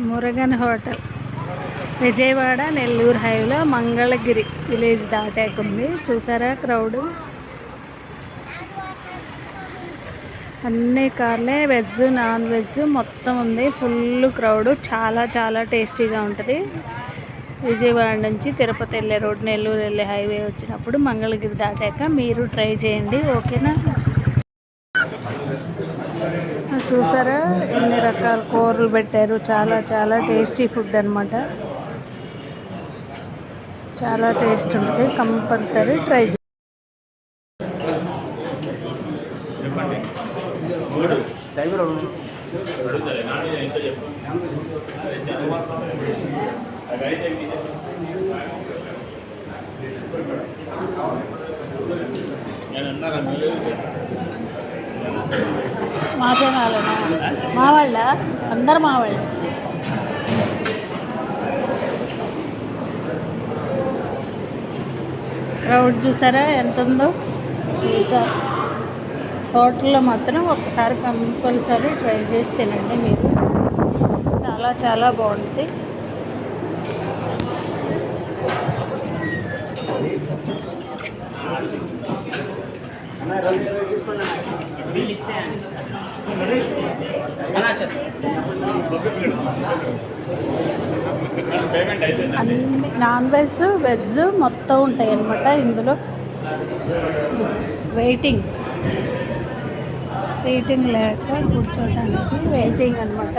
Murugan hotel Vijayawada Nellore హైవేలో Mangalagiri village దాటాక ఉంది. చూసారా క్రౌడ్? అన్ని కార్లే, వెజ్ నాన్ వెజ్ మొత్తం ఉంది. Full crowd. చాలా చాలా టేస్టీగా ఉంటుంది. విజయవాడ నుంచి తిరుపతి వెళ్ళే రోడ్, నెల్లూరు వెళ్ళే హైవే వచ్చినప్పుడు మంగళగిరి దాటాక మీరు ట్రై చేయండి. ఓకేనా? చూసారా ఎన్ని రకాల కూరలు పెట్టారు. చాలా చాలా టేస్టీ ఫుడ్ అనమాట. చాలా టేస్ట్ ఉంటుంది. కంపల్సరీ ట్రై చేయండి. మా జనాలనా? మా వాళ్ళ? అందరు మా వాళ్ళు. క్రౌడ్ చూసారా ఎంత ఉందో? చూసారు. హోటల్లో మాత్రం ఒకసారి కంపల్సరీ ట్రై చేసి తినండి మీరు. చాలా చాలా బాగుంటుంది. అన్ని నాన్ వెజ్ వెజ్ మొత్తం ఉంటాయి అన్నమాట ఇందులో. వెయిటింగ్, సీటింగ్ లేక కూర్చోడానికి వెయిటింగ్ అనమాట.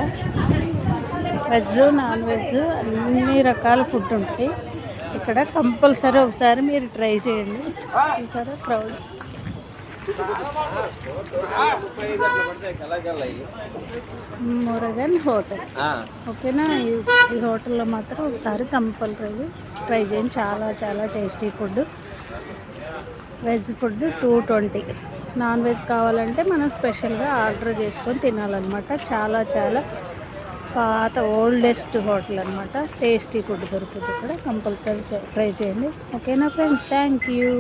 వెజ్ నాన్ వెజ్ అన్ని రకాల ఫుడ్ ఉంటుంది ఇక్కడ. కంపల్సరీ ఒకసారి మీరు ట్రై చేయండి. చూసారా క్రౌడ్? మురగన్ హోటల్. ఓకేనా? ఈ హోటల్లో మాత్రం ఒకసారి కంపల్సరీ ట్రై చేయండి. చాలా చాలా tasty food. Veg food 220. Non veg కావాలంటే మనం స్పెషల్గా ఆర్డర్ చేసుకొని తినాలన్నమాట. చాలా చాలా పాత ఓల్డెస్ట్ హోటల్ అనమాట. టేస్టీ ఫుడ్ దొరుకుతుంది ఇక్కడ. కంపల్సరీ ట్రై చేయండి. ఓకేనా ఫ్రెండ్స్? Thank you.